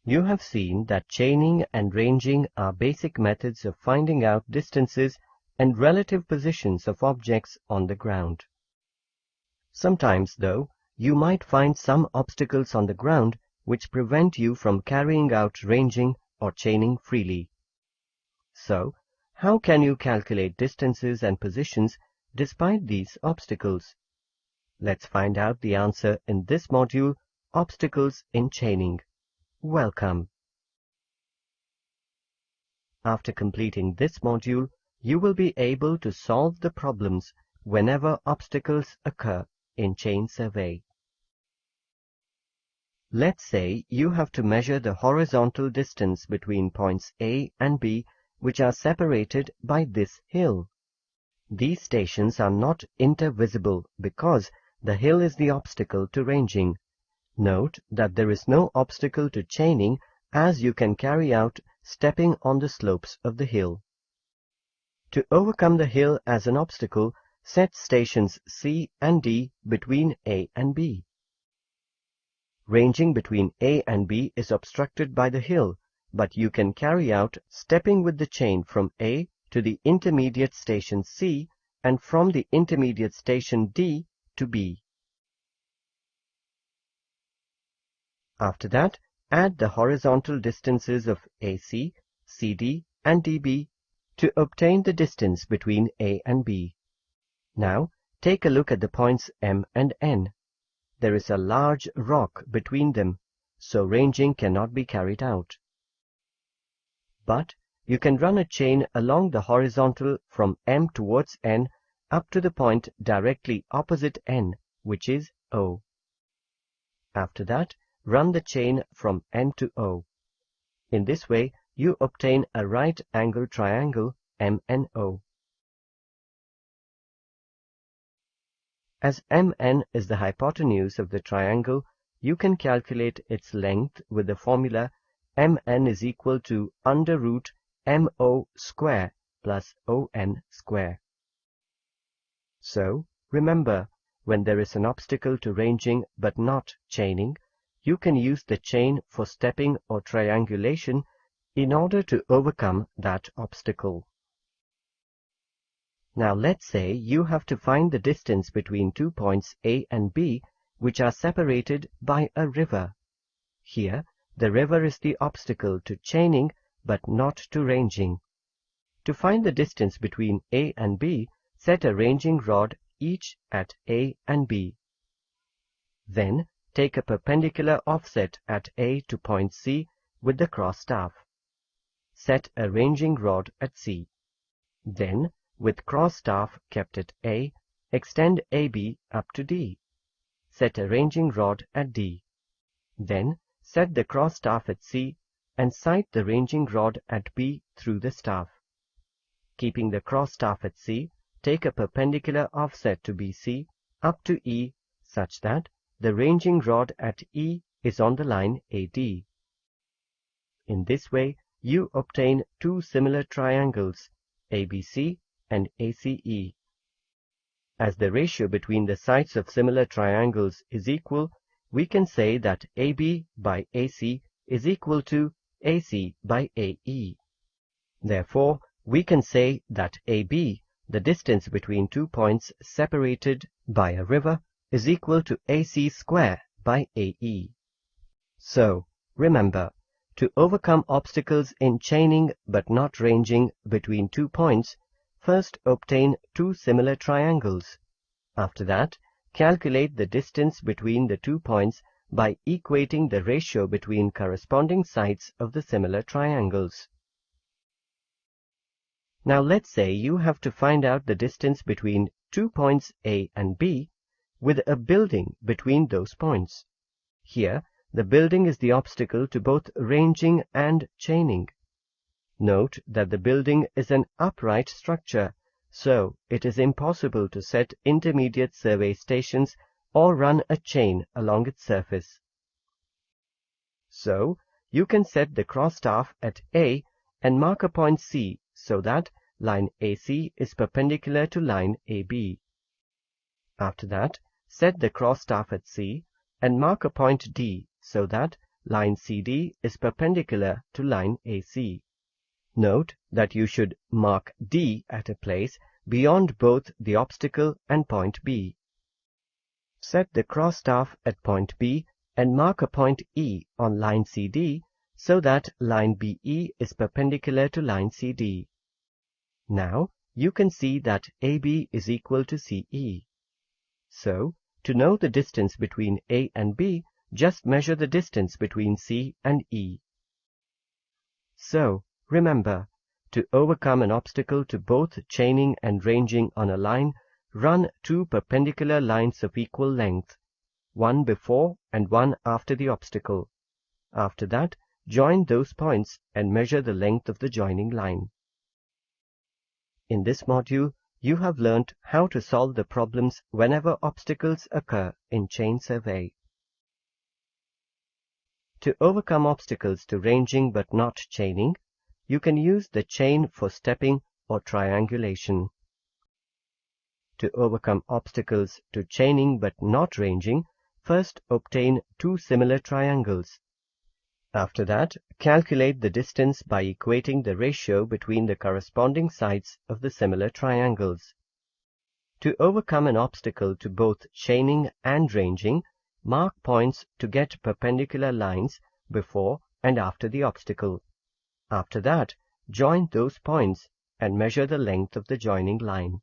You have seen that chaining and ranging are basic methods of finding out distances and relative positions of objects on the ground. Sometimes, though, you might find some obstacles on the ground which prevent you from carrying out ranging or chaining freely. So, how can you calculate distances and positions despite these obstacles? Let's find out the answer in this module, Obstacles in Chaining. Welcome. After completing this module, you will be able to solve the problems whenever obstacles occur in chain survey. Let's say you have to measure the horizontal distance between points A and B which are separated by this hill. These stations are not intervisible because the hill is the obstacle to ranging. Note that there is no obstacle to chaining as you can carry out stepping on the slopes of the hill. To overcome the hill as an obstacle, set stations C and D between A and B. Ranging between A and B is obstructed by the hill, but you can carry out stepping with the chain from A to the intermediate station C and from the intermediate station D to B. After that, add the horizontal distances of AC, CD and DB to obtain the distance between A and B. Now, take a look at the points M and N. There is a large rock between them, so ranging cannot be carried out. But you can run a chain along the horizontal from M towards N up to the point directly opposite N, which is O. After that, run the chain from N to O. In this way, you obtain a right-angled triangle MNO. As MN is the hypotenuse of the triangle, you can calculate its length with the formula MN is equal to under root MO square plus ON square. So, remember, when there is an obstacle to ranging but not chaining, you can use the chain for stepping or triangulation in order to overcome that obstacle. Now let's say you have to find the distance between 2 points A and B which are separated by a river. Here, the river is the obstacle to chaining but not to ranging. To find the distance between A and B, set a ranging rod each at A and B. Then, take a perpendicular offset at A to point C with the cross staff. Set a ranging rod at C. Then, with cross staff kept at A, extend AB up to D. Set a ranging rod at D. Then, set the cross staff at C and sight the ranging rod at B through the staff. Keeping the cross staff at C, take a perpendicular offset to BC up to E such that the ranging rod at E is on the line AD. In this way, you obtain two similar triangles, ABC and ACE. As the ratio between the sides of similar triangles is equal, we can say that AB by AC is equal to AC by AE. Therefore, we can say that AB, the distance between 2 points separated by a river, is equal to AC square by AE. So, remember, to overcome obstacles in chaining but not ranging between 2 points, first obtain two similar triangles. After that, calculate the distance between the 2 points by equating the ratio between corresponding sides of the similar triangles. Now let's say you have to find out the distance between 2 points A and B with a building between those points. Here, the building is the obstacle to both ranging and chaining. Note that the building is an upright structure, so it is impossible to set intermediate survey stations or run a chain along its surface. So, you can set the cross staff at A and mark a point C so that line AC is perpendicular to line AB. After that, set the cross staff at C and mark a point D so that line CD is perpendicular to line AC. Note that you should mark D at a place beyond both the obstacle and point B. Set the cross staff at point B and mark a point E on line CD so that line BE is perpendicular to line CD. Now you can see that AB is equal to CE. So, to know the distance between A and B, just measure the distance between C and E. So, remember, to overcome an obstacle to both chaining and ranging on a line, run two perpendicular lines of equal length, one before and one after the obstacle. After that, join those points and measure the length of the joining line. In this module, you have learnt how to solve the problems whenever obstacles occur in chain survey. To overcome obstacles to ranging but not chaining, you can use the chain for stepping or triangulation. To overcome obstacles to chaining but not ranging, first obtain two similar triangles. After that, calculate the distance by equating the ratio between the corresponding sides of the similar triangles. To overcome an obstacle to both chaining and ranging, mark points to get perpendicular lines before and after the obstacle. After that, join those points and measure the length of the joining line.